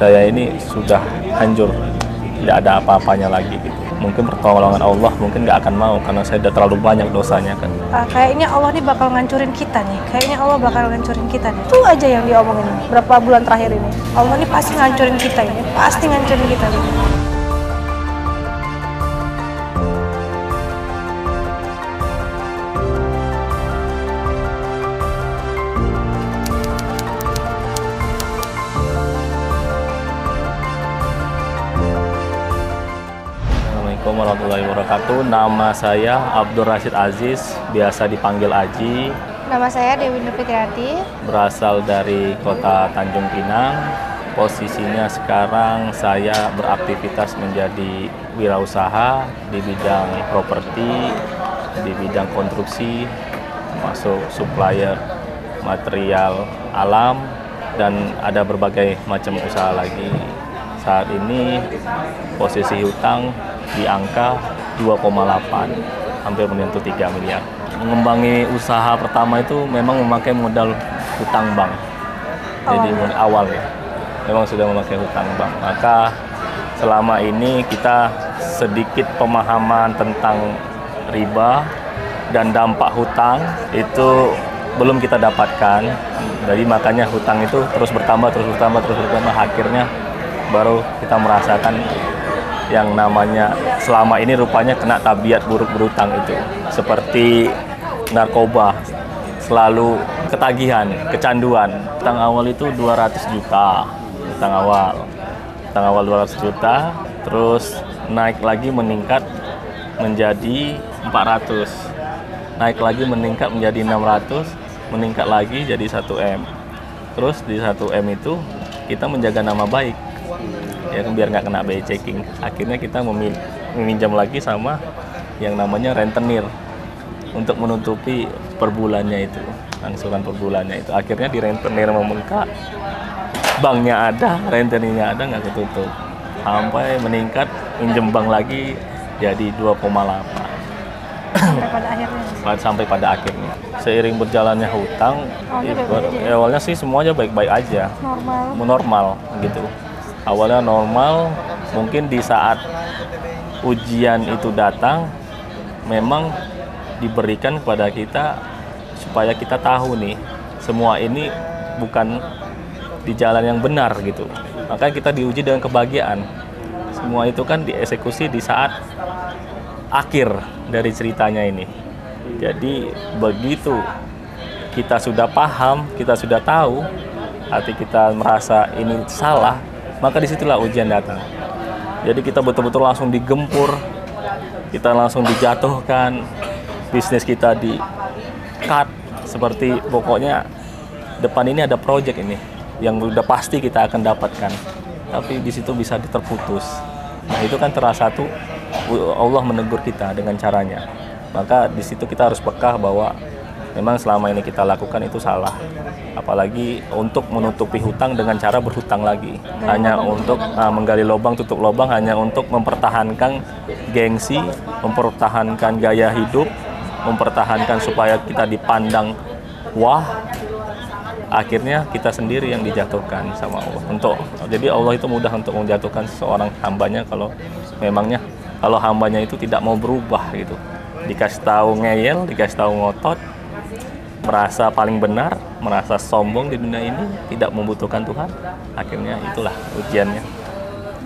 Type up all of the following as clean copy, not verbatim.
saya ini sudah hancur, tidak ada apa-apanya lagi gitu. Mungkin pertolongan Allah mungkin nggak akan mau karena saya udah terlalu banyak dosanya kan. Kayaknya Allah nih bakal ngancurin kita nih. Kayaknya Allah bakal ngancurin kita nih. Itu aja yang diomongin berapa bulan terakhir ini. Allah nih pasti ngancurin kita ini. Pasti ngancurin kita nih. Assalamualaikum warahmatullahi wabarakatuh. Nama saya Abdul Rashid Aziz, biasa dipanggil Aji. Nama saya Dewi Nur Fitriati. Berasal dari kota Tanjung Pinang. Posisinya sekarang saya beraktivitas menjadi wirausaha di bidang properti, di bidang konstruksi, termasuk supplier material alam, dan ada berbagai macam usaha lagi. Saat ini posisi hutang di angka 2,8, hampir menyentuh 3 miliar. Mengembangi usaha pertama itu memang memakai modal hutang bank. Jadi awal ya, memang sudah memakai hutang bank. Maka selama ini kita sedikit pemahaman tentang riba dan dampak hutang itu belum kita dapatkan. Jadi makanya hutang itu terus bertambah, akhirnya baru kita merasakan yang namanya selama ini rupanya kena tabiat buruk berhutang itu. Seperti narkoba, selalu ketagihan, kecanduan. Hutang awal itu 200 juta, hutang awal 200 juta, terus naik lagi meningkat menjadi 400, naik lagi meningkat menjadi 600, meningkat lagi jadi 1M. Terus di 1M itu kita menjaga nama baik, ya biar nggak kena BI checking. Akhirnya kita meminjam lagi sama yang namanya rentenir untuk menutupi per bulannya itu, angsuran per bulannya itu. Akhirnya di rentenir membengkak, banknya ada, rentenirnya ada, nggak ketutup, sampai meningkat minjem bank lagi jadi 2,8 sampai pada akhirnya. Seiring berjalannya hutang, awalnya sih semuanya baik-baik aja, normal gitu. Awalnya normal, mungkin di saat ujian itu datang, memang diberikan kepada kita supaya kita tahu nih, semua ini bukan di jalan yang benar gitu. Maka kita diuji dengan kebahagiaan. Semua itu kan dieksekusi di saat akhir dari ceritanya ini. Jadi begitu kita sudah paham, kita sudah tahu, hati kita merasa ini salah, maka disitulah ujian datang. Jadi kita betul-betul langsung digempur, kita langsung dijatuhkan, bisnis kita di-cut, seperti pokoknya depan ini ada project ini yang udah pasti kita akan dapatkan, tapi di situ bisa terputus. Nah itu kan terasa tuh Allah menegur kita dengan caranya. Maka di situ kita harus peka bahwa memang selama ini kita lakukan itu salah. Apalagi untuk menutupi hutang dengan cara berhutang lagi. Hanya untuk menggali lubang, tutup lubang, hanya untuk mempertahankan gengsi, mempertahankan gaya hidup, mempertahankan supaya kita dipandang wah. Akhirnya kita sendiri yang dijatuhkan sama Allah. Jadi Allah itu mudah untuk menjatuhkan seorang hambanya kalau memangnya kalau hambanya itu tidak mau berubah gitu. Dikasih tahu ngeyel, dikasih tahu ngotot, merasa paling benar, merasa sombong di dunia ini, tidak membutuhkan Tuhan. Akhirnya itulah ujiannya.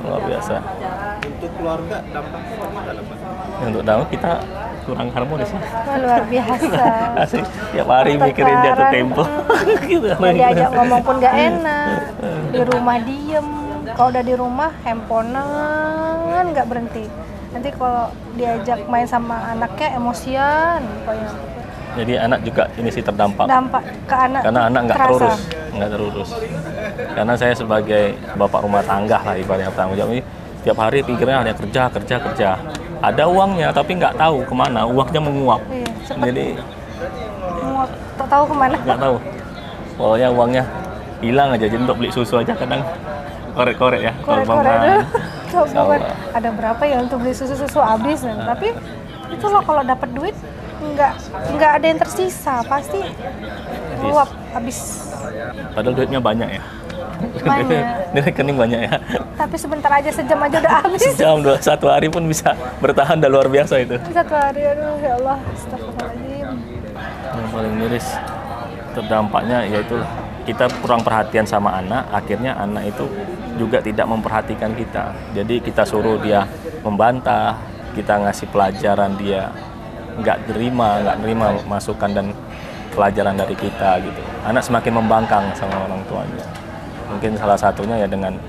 Luar biasa. Untuk keluarga dampaknya bagaimana, Pak? Untuk dampak kita kurang harmonis ya. Luar biasa. Asik, tiap hari mikirin jatuh tempo. Gitu. Diajak ngomong pun nggak enak. Di rumah diem. Kalau udah di rumah handphonean nggak berhenti. Nanti kalau diajak main sama anaknya emosian pokoknya. Jadi anak juga ini sih terdampak. Dampak ke anak. Karena anak nggak terasa. terurus. Karena saya sebagai bapak rumah tangga lah ibaratnya tanggung jawab ini, tiap hari pikirnya hanya kerja. Ada uangnya tapi nggak tahu kemana, uangnya menguap. Iya, Jadi menguap, tak tahu kemana. nggak tahu. Pokoknya uangnya hilang aja. Jadi untuk beli susu aja kadang korek-korek ya. Korek-korek dulu. Coba ada berapa ya untuk beli susu habis. Tapi itu loh kalau dapat duit nggak ada yang tersisa, pasti uap habis. Padahal duitnya banyak ya. Banyak. Di rekening banyak ya. Tapi sebentar aja, sejam aja udah habis. Sejam, satu hari pun bisa bertahan, udah luar biasa itu. Satu hari, aduh ya Allah, astagfirullahaladzim. Yang paling miris terdampaknya yaitu kita kurang perhatian sama anak, akhirnya anak itu juga tidak memperhatikan kita. Jadi kita suruh dia membantah, kita ngasih pelajaran, dia nggak terima masukan dan pelajaran dari kita gitu. Anak semakin membangkang sama orang tuanya. Mungkin salah satunya ya dengan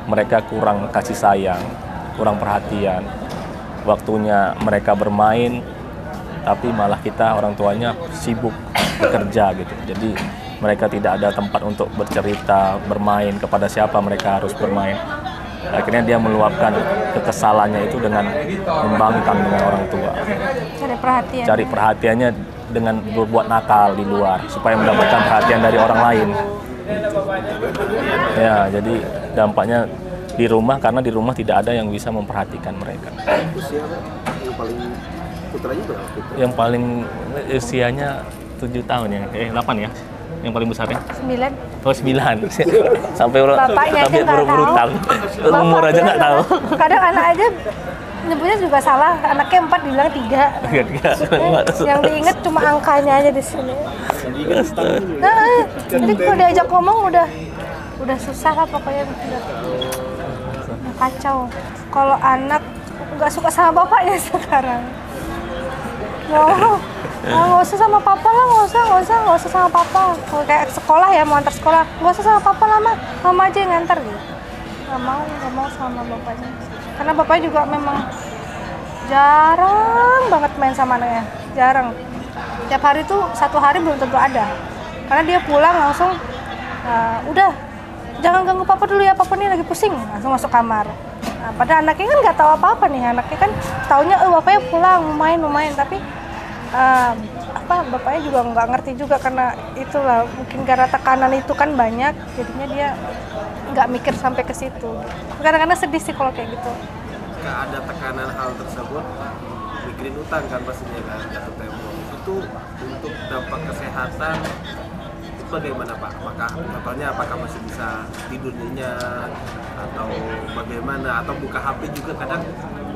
mereka kurang kasih sayang, kurang perhatian. Waktunya mereka bermain, tapi malah kita orang tuanya sibuk bekerja gitu. Jadi mereka tidak ada tempat untuk bercerita, bermain, kepada siapa mereka harus bermain. Akhirnya dia meluapkan kekesalannya itu dengan membangkang dengan orang tua. Cari perhatian. Cari perhatiannya dengan berbuat nakal di luar supaya mendapatkan perhatian dari orang lain. Ya, jadi dampaknya di rumah, karena di rumah tidak ada yang bisa memperhatikan mereka. Usia yang paling putranya berapa? Putra? Yang paling usianya 7 tahun ya, 8 ya, yang paling besarnya. 9. Oh 9, sampai Bapaknya aja nggak tahu. berutang, umur aja nggak tahu. Kadang anak aja nyebutnya juga salah, anaknya 4 dibilang 3. Yang diinget cuma angkanya aja di sini. Nah, jadi kalau diajak ngomong udah susah lah pokoknya, udah kacau. Kalau anak nggak suka sama bapaknya sekarang, nggak usah sama papa lah, nggak usah sama papa. Kalau kayak sekolah ya, mau antar sekolah, nggak usah sama papa lah, mama aja yang nganter gitu. Nggak mau sama bapaknya, karena bapaknya juga memang jarang banget main sama anaknya, jarang. Tiap hari tuh, satu hari belum tentu ada, karena dia pulang langsung udah jangan ganggu papa dulu ya, papa nih lagi pusing, langsung masuk kamar. Nah, padahal anaknya kan nggak tahu apa-apa nih, anaknya kan taunya bapaknya pulang mau main, tapi bapaknya juga nggak ngerti juga, karena itulah mungkin karena tekanan itu kan banyak, jadinya dia nggak mikir sampai ke situ. Kadang-kadang sedih sih kalau kayak gitu. Jika ada tekanan hal tersebut, mikirin utang kan pastinya kan, jatuh tempo. Itu untuk dampak kesehatan bagaimana Pak? Apakah masih bisa tidur nyenyak atau bagaimana? Atau buka HP juga kadang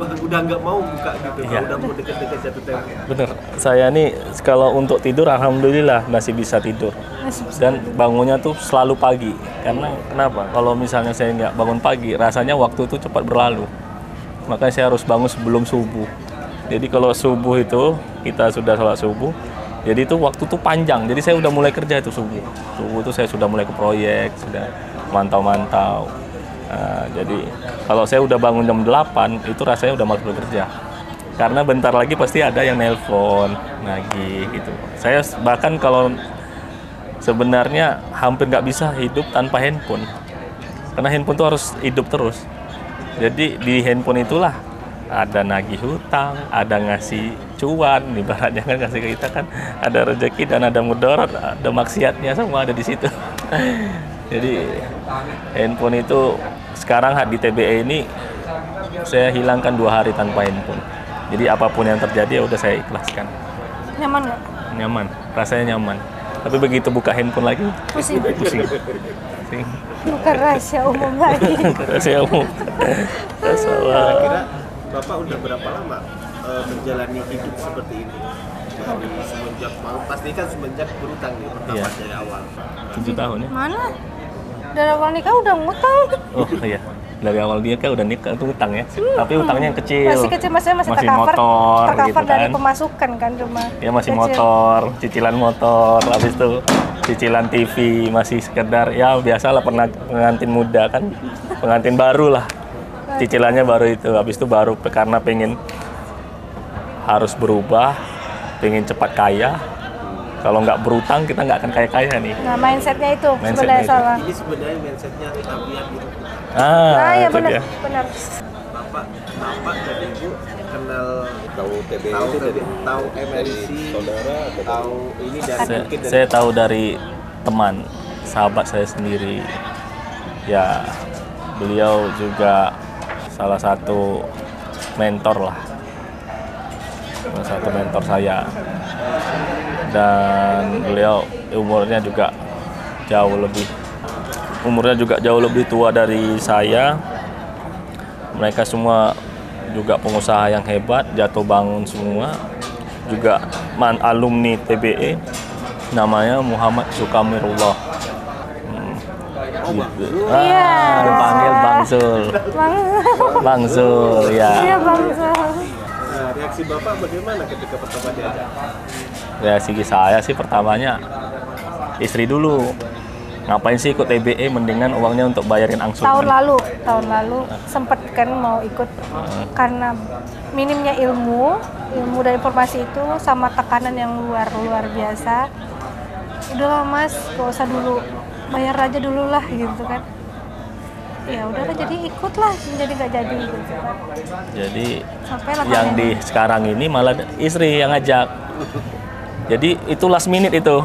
udah nggak mau buka gitu, Iya. udah mau deket-deket jatuh tempo. Bener, saya nih kalau untuk tidur alhamdulillah masih bisa tidur. Dan bangunnya tuh selalu pagi. Karena kenapa? Kalau misalnya saya nggak bangun pagi, rasanya waktu itu cepat berlalu. Makanya saya harus bangun sebelum subuh. Jadi kalau subuh itu kita sudah sholat subuh, jadi itu waktu tuh panjang. Jadi saya udah mulai kerja itu subuh. Subuh itu saya sudah mulai ke proyek, sudah mantau-mantau. Jadi kalau saya udah bangun jam 8, itu rasanya udah malas bekerja. Karena bentar lagi pasti ada yang nelpon lagi gitu. Saya bahkan kalau sebenarnya hampir nggak bisa hidup tanpa handphone. Karena handphone tuh harus hidup terus. Jadi di handphone itulah ada nagih hutang, ada ngasih cuan, ibaratnya kan ngasih ke kita kan ada rezeki dan ada mudarat, ada maksiatnya semua ada di situ. Jadi handphone itu sekarang di TBE ini saya hilangkan 2 hari tanpa handphone. Jadi apapun yang terjadi ya udah saya ikhlaskan. Nyaman nggak? Nyaman, rasanya nyaman. Tapi begitu buka handphone lagi Pusing. pusing. Bukan rahasia umum lagi. Rahasia umum. Masalah. Kira Bapak udah berapa lama menjalani hidup seperti ini? Dari semenjak pasti kan semenjak berutang nih pertama Iya. dari awal. 7 tahun ya. Mana? Dari awal nikah udah ngutang. Oh iya. Dari awal dia kan udah nikah itu utang ya. Tapi utangnya yang kecil. Masih kecil, masih motor tercover gitu dari kan. pemasukan kan cuma. Ya masih kecil. motor, cicilan motor, habis itu cicilan TV, masih sekedar ya biasalah pengantin muda kan, pengantin baru lah. Cicilannya baru itu, habis itu baru karena pengen harus berubah, pengen cepat kaya. Kalau nggak berutang kita nggak akan kaya-kaya nih. Nah, mindsetnya itu Mindsetnya sebenarnya itu. salah. Ini sebenarnya mindsetnya tabiat gitu. Nah, ya itu benar, dia. benar. Bapak dan Ibu kenal Tahu TBI tahu itu dari tahu MLC, saudara atau tahu ini dari mungkin dari Saya tahu dari teman, sahabat saya sendiri. Ya, beliau juga salah satu mentor lah. Salah satu mentor saya. Dan beliau umurnya juga jauh lebih umurnya juga jauh lebih tua dari saya. Mereka semua juga pengusaha yang hebat, jatuh bangun semua. Juga alumni TBE, namanya Muhammad Sukamirullah. Gitu. Iya. Dipanggil Bang Zul. Bang Zul, ya. Iya Bang Zul. Nah, reaksi Bapak bagaimana ketika pertama diajak? Reaksi saya sih pertamanya istri dulu. Ngapain sih ikut TBE, mendingan uangnya untuk bayarin angsuran. Tahun lalu sempet kan mau ikut karena minimnya ilmu dan informasi itu sama tekanan yang luar biasa. Udahlah Mas, gak usah dulu, bayar aja dulu lah gitu kan. Ya udahlah, jadi ikutlah, jadi gak jadi gitu. Jadi Sampailah yang di sekarang ini malah istri yang ngajak. Jadi itu last minute itu.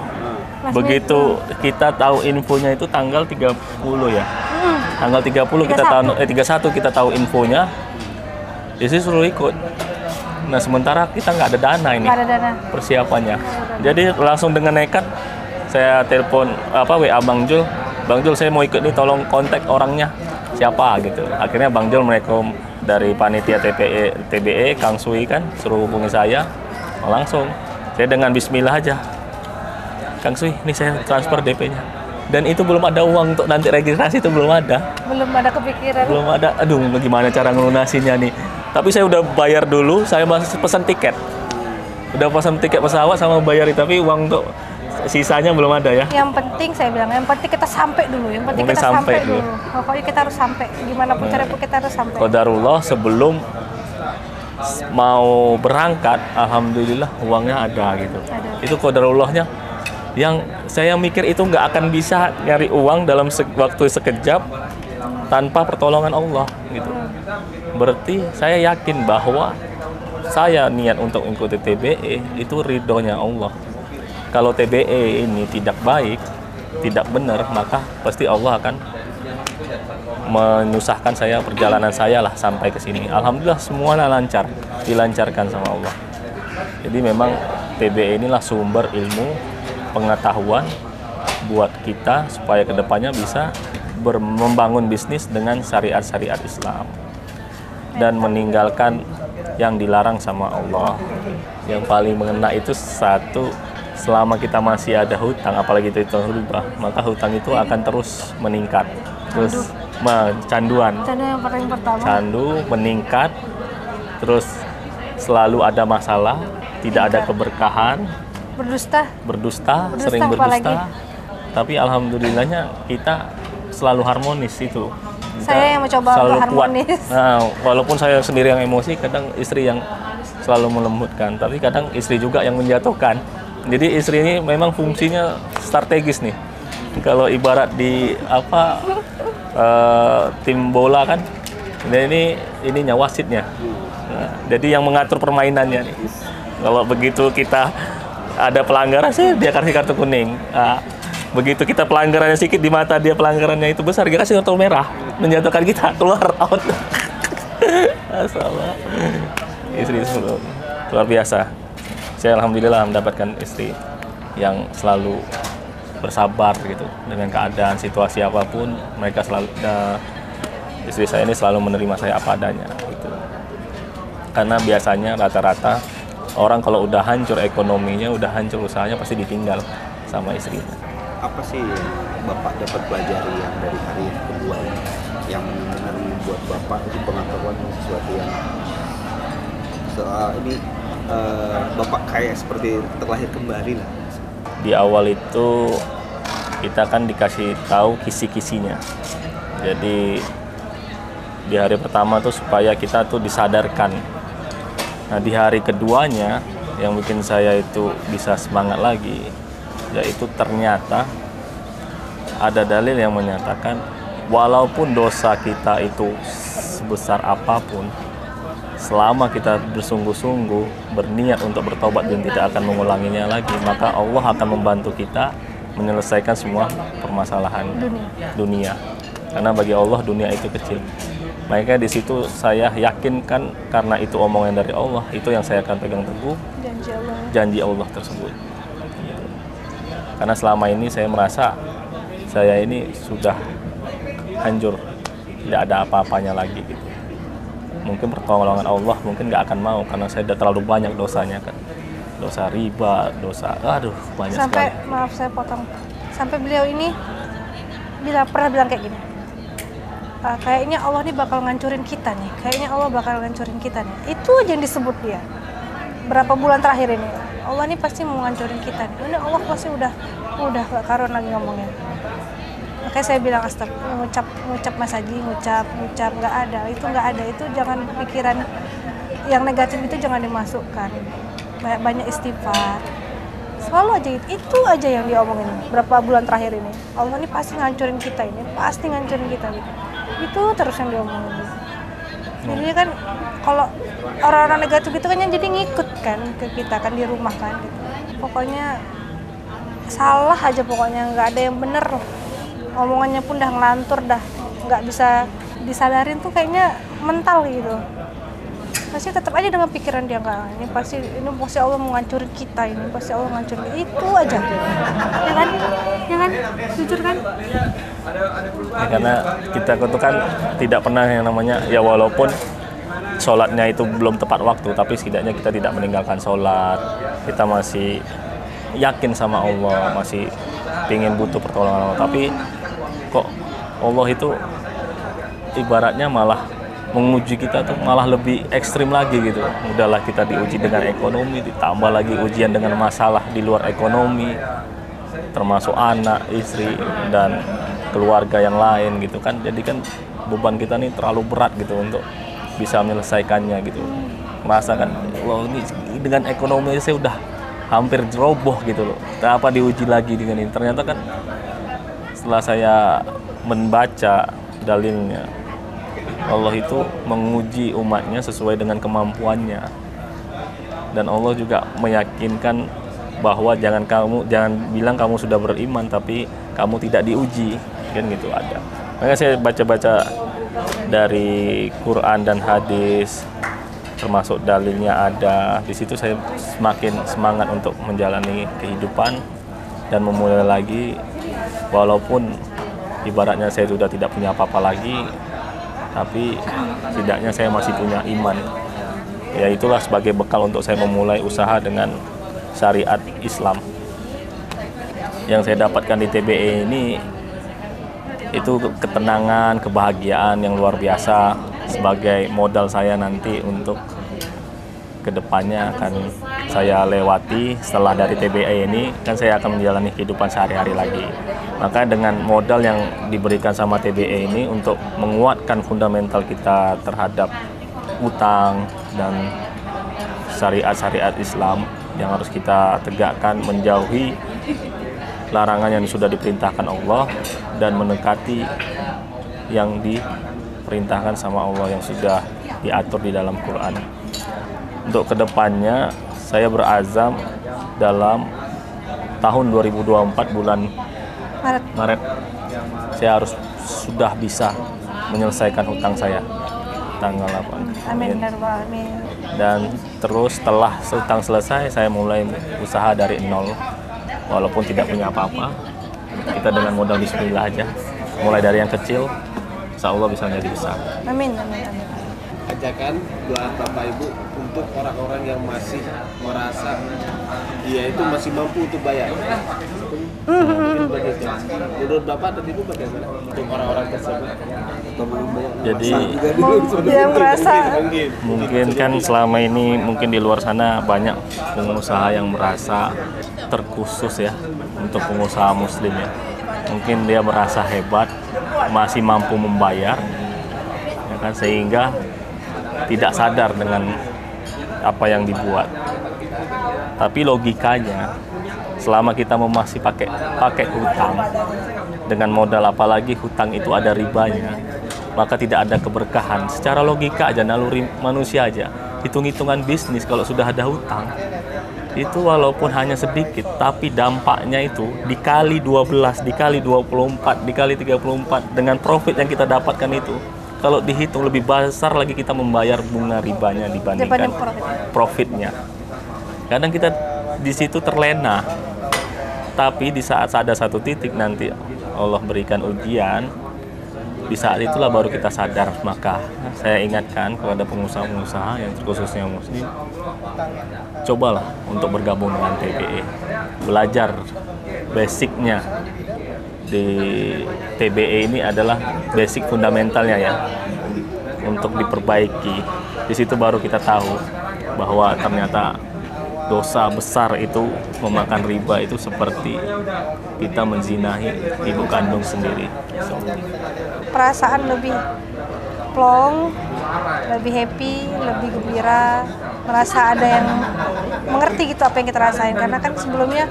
Begitu kita tahu infonya itu tanggal 30 ya. Tanggal 30 kita tahu 31 kita tahu infonya. Istri suruh ikut. Nah, sementara kita nggak ada dana ini. Nggak ada dana. Persiapannya. Jadi langsung dengan nekat saya telepon WA Bang Jul. Bang Jul, saya mau ikut nih, tolong kontak orangnya. Siapa gitu. Akhirnya Bang Jul merekom dari panitia TBE Kang Sui kan suruh hubungi saya. Langsung saya dengan bismillah aja. Kang Sui, ini saya transfer DP-nya. Dan itu belum ada uang untuk nanti registrasi, itu belum ada. Belum ada kepikiran. Belum ada. Aduh, bagaimana cara ngelunasinnya nih. Tapi saya udah bayar dulu, saya masih pesan tiket. Udah pesan tiket pesawat sama bayar, tapi uang untuk sisanya belum ada ya. Yang penting saya bilang, yang penting kita sampai dulu. Yang penting Mungkin kita sampai dulu. Pokoknya kita harus sampai. Gimana pun caranya pun kita harus sampai. Qadarullah, sebelum mau berangkat, alhamdulillah uangnya ada gitu. Ada. Itu qadarullahnya. Yang saya mikir itu nggak akan bisa nyari uang dalam waktu sekejap tanpa pertolongan Allah gitu. Berarti saya yakin bahwa saya niat untuk mengikuti TBE itu ridhonya Allah. Kalau TBE ini tidak baik, tidak benar, maka pasti Allah akan menyusahkan saya, perjalanan saya lah sampai ke sini. Alhamdulillah semuanya lancar, dilancarkan sama Allah. Jadi memang TBE inilah sumber ilmu pengetahuan buat kita supaya kedepannya bisa membangun bisnis dengan syariat-syariat Islam dan meninggalkan yang dilarang sama Allah. Yang paling mengena itu satu, selama kita masih ada hutang, apalagi itu riba, maka hutang itu akan terus meningkat, terus canduan. Candu yang paling pertama. Candu meningkat, terus selalu ada masalah, tidak ada keberkahan. Berdusta, sering berdusta. Tapi alhamdulillahnya kita selalu harmonis itu. Saya yang mencoba untuk harmonis. Nah, walaupun saya sendiri yang emosi, kadang istri yang selalu melembutkan. Tapi kadang istri juga yang menjatuhkan. Jadi istri ini memang fungsinya strategis nih. Kalau ibarat di tim bola kan, dan ininya wasitnya. Nah, jadi yang mengatur permainannya nih. Kalau begitu kita ada pelanggaran sih dia kasih kartu kuning. Nah, begitu kita pelanggarannya sedikit di mata dia, pelanggarannya itu besar, dia kasih kartu merah, menjatuhkan kita keluar out. Masalah. Istri luar biasa. Saya alhamdulillah mendapatkan istri yang selalu bersabar gitu dengan keadaan situasi apapun. Mereka selalu istri saya ini selalu menerima saya apa adanya gitu. Karena biasanya rata-rata orang kalau udah hancur ekonominya, udah hancur usahanya, pasti ditinggal sama istrinya. Apa sih yang Bapak dapat pelajari yang dari hari yang kedua yang benar-benar membuat Bapak itu pengetahuan sesuatu yang soal ini Bapak kayak seperti terlahir kembali lah. Di awal itu kita kan dikasih tahu kisi-kisinya. Jadi di hari pertama tuh supaya kita tuh disadarkan. Nah, di hari keduanya yang bikin saya itu bisa semangat lagi, yaitu ternyata ada dalil yang menyatakan walaupun dosa kita itu sebesar apapun, selama kita bersungguh-sungguh berniat untuk bertobat dan tidak akan mengulanginya lagi, maka Allah akan membantu kita menyelesaikan semua permasalahan dunia. Karena bagi Allah dunia itu kecil. Makanya di situ saya yakinkan, karena itu omongan dari Allah, itu yang saya akan pegang teguh, janji Allah tersebut. Karena selama ini saya merasa saya ini sudah hancur, tidak ada apa-apanya lagi gitu. Mungkin pertolongan Allah mungkin nggak akan mau karena saya sudah terlalu banyak dosanya kan, dosa riba, dosa, aduh banyak Sampai sekali. maaf saya potong. Sampai beliau ini pernah bilang kayak gini. Kayaknya Allah nih bakal ngancurin kita nih. Kayaknya Allah bakal ngancurin kita nih. Itu aja yang disebut dia. Berapa bulan terakhir ini, Allah nih pasti mau ngancurin kita nih. Ini Allah pasti udah gak karuan lagi ngomongnya. Makanya saya bilang ngucap Mas Haji, ngucap nggak ada. Itu nggak ada. Itu jangan pikiran yang negatif itu jangan dimasukkan. Banyak istighfar. Selalu aja itu aja yang diomongin berapa bulan terakhir ini. Allah ini pasti ngancurin kita ini, pasti ngancurin kita gitu. Itu terus yang diomongin gitu. Jadi kan kalau orang-orang negatif itu kan yang jadi ngikut kan ke kita kan di rumah kan gitu. Pokoknya salah aja pokoknya, nggak ada yang bener. Omongannya pun udah ngelantur dah, nggak bisa disadarin tuh kayaknya mental gitu. Pasti tetap aja dengan pikiran dia nggak, ini pasti Allah mau ngancurin kita, ini pasti Allah ngancurin itu aja, ya kan, jujur kan? Ya, karena kita itu kan tidak pernah yang namanya ya walaupun sholatnya itu belum tepat waktu, tapi setidaknya kita tidak meninggalkan sholat, kita masih yakin sama Allah, masih ingin butuh pertolongan Allah, tapi kok Allah itu ibaratnya malah menguji kita tuh malah lebih ekstrim lagi gitu. Udahlah kita diuji dengan ekonomi, ditambah lagi ujian dengan masalah di luar ekonomi, termasuk anak, istri, dan keluarga yang lain gitu kan. Jadi kan beban kita nih terlalu berat gitu untuk bisa menyelesaikannya gitu. Merasa kan, wah ini dengan ekonomi saya udah hampir roboh gitu loh. Apa diuji lagi dengan ini? Ternyata kan setelah saya membaca dalilnya, Allah itu menguji umatnya sesuai dengan kemampuannya, dan Allah juga meyakinkan bahwa jangan bilang kamu sudah beriman tapi kamu tidak diuji kan gitu ada. Makanya saya baca-baca dari Quran dan hadis, termasuk dalilnya ada di situ, saya semakin semangat untuk menjalani kehidupan dan memulai lagi walaupun ibaratnya saya sudah tidak punya apa-apa lagi, tapi setidaknya saya masih punya iman. Ya itulah sebagai bekal untuk saya memulai usaha dengan syariat Islam. Yang saya dapatkan di TBE ini itu ketenangan, kebahagiaan yang luar biasa sebagai modal saya nanti untuk kedepannya akan saya lewati. Setelah dari TBE ini kan saya akan menjalani kehidupan sehari-hari lagi. Maka dengan modal yang diberikan sama TBE ini untuk menguatkan fundamental kita terhadap utang dan syariat-syariat Islam yang harus kita tegakkan, menjauhi larangan yang sudah diperintahkan Allah dan mendekati yang diperintahkan sama Allah yang sudah diatur di dalam Quran. Untuk kedepannya saya berazam dalam tahun 2024 bulan Maret saya harus sudah bisa menyelesaikan hutang saya tanggal 8. Amin. Dan terus setelah hutang selesai saya mulai usaha dari nol walaupun tidak punya apa-apa. Kita dengan modal bismillah aja, mulai dari yang kecil, insya Allah bisa menjadi besar. Amin. Ajakan buat Bapak Ibu untuk orang-orang yang masih merasa dia itu masih mampu untuk bayar. Mungkin begitu. Menurut Bapak dan Ibu bagaimana untuk orang-orang tersebut? Jadi Yang merasa mungkin kan selama ini mungkin di luar sana banyak pengusaha yang merasa terkhusus ya untuk pengusaha muslim ya. Mungkin dia merasa hebat, masih mampu membayar, ya kan, sehingga tidak sadar dengan apa yang dibuat. Tapi logikanya, selama kita masih pakai hutang dengan modal, apalagi hutang itu ada ribanya, maka tidak ada keberkahan. Secara logika aja, naluri manusia aja, hitung-hitungan bisnis kalau sudah ada hutang, itu walaupun hanya sedikit, tapi dampaknya itu dikali 12, dikali 24, dikali 34 dengan profit yang kita dapatkan itu. Kalau dihitung lebih besar lagi kita membayar bunga ribanya dibandingkan profitnya. Kadang kita di situ terlena, tapi di saat ada satu titik nanti Allah berikan ujian, di saat itulah baru kita sadar. Maka saya ingatkan kepada pengusaha-pengusaha yang khususnya muslim, cobalah untuk bergabung dengan TBE, belajar basicnya. Di TBE ini adalah basic fundamentalnya ya, untuk diperbaiki. Di situ baru kita tahu bahwa ternyata dosa besar itu memakan riba itu seperti kita menzinahi ibu kandung sendiri. Perasaan lebih plong, lebih happy, lebih gembira, merasa ada yang mengerti gitu apa yang kita rasain. Karena kan sebelumnya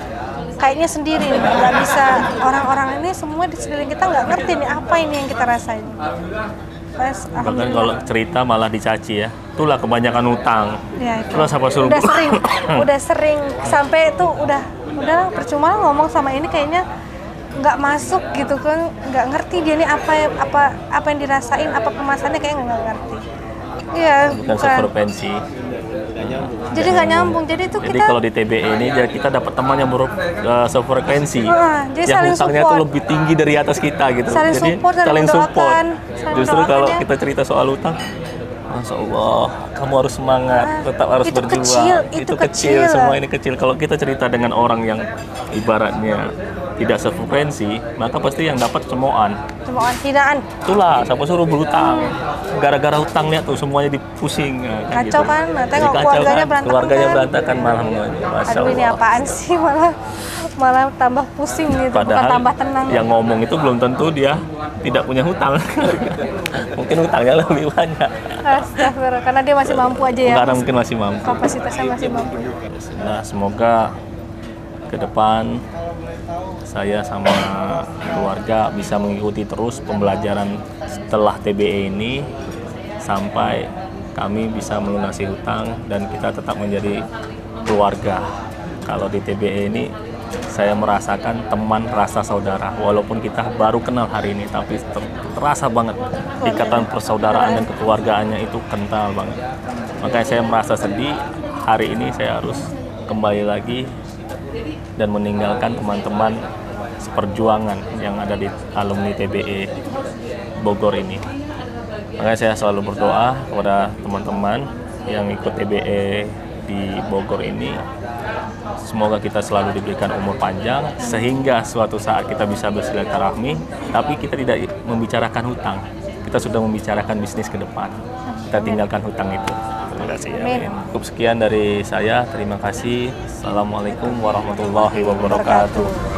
kayaknya sendiri, nggak bisa, orang-orang ini semua di sekeliling kita nggak ngerti nih apa ini yang kita rasain. Bahkan kalau cerita malah dicaci ya, itulah kebanyakan utang. Ya, itu. Itulah siapa suruh. Udah sering sampai itu udah percuma ngomong sama ini, kayaknya nggak masuk gitu kan, nggak ngerti dia nih apa yang dirasain, apa kemasannya, kayak nggak ngerti. Iya, bukan sefrekuensi. Jadi nggak nyambung. Jadi itu Jadi kita kalau di TBE ini ya kita dapat teman yang sefrekuensi, jadi yang saling hutangnya support. tuh lebih tinggi dari atas kita gitu. Saling Jadi support, saling mendoakan, saling Justru mendoakan kalau ya. kita cerita soal hutang, Masya Allah, kamu harus semangat, tetap harus itu berjuang. kecil, itu kecil, kecil. semua ini kecil. Kalau kita cerita dengan orang yang ibaratnya tidak sefrekuensi, maka pasti yang dapat cemoan. hinaan. Itulah, siapa suruh berhutang. Gara-gara hutang lihat tuh semuanya dipusing. Kacau kan? Nah, tengok Jadi kacau keluarganya berantakan Keluarganya kan? berantakan malah. Masya Aduh, ini Allah. apaan sih, malah tambah pusing gitu, bukan Padahal tambah tenang. yang ngomong itu belum tentu dia tidak punya hutang. Mungkin hutangnya lebih banyak. Astagfirullah, karena dia masih mampu aja ya. Karena mungkin masih mampu. Kapasitasnya masih mampu. Nah, semoga ke depan saya sama keluarga bisa mengikuti terus pembelajaran setelah TBE ini sampai kami bisa melunasi hutang dan kita tetap menjadi keluarga. Kalau di TBE ini saya merasakan teman, rasa saudara. Walaupun kita baru kenal hari ini, tapi terasa banget ikatan persaudaraan dan kekeluargaannya itu kental banget. Makanya saya merasa sedih hari ini saya harus kembali lagi dan meninggalkan teman-teman seperjuangan yang ada di alumni TBE Bogor ini. Makanya saya selalu berdoa kepada teman-teman yang ikut TBE di Bogor ini, semoga kita selalu diberikan umur panjang sehingga suatu saat kita bisa bersilaturahmi, tapi kita tidak membicarakan hutang. Kita sudah membicarakan bisnis ke depan. Kita tinggalkan hutang itu. Terima kasih. Amin. Cukup sekian dari saya. Terima kasih. Assalamualaikum warahmatullahi wabarakatuh.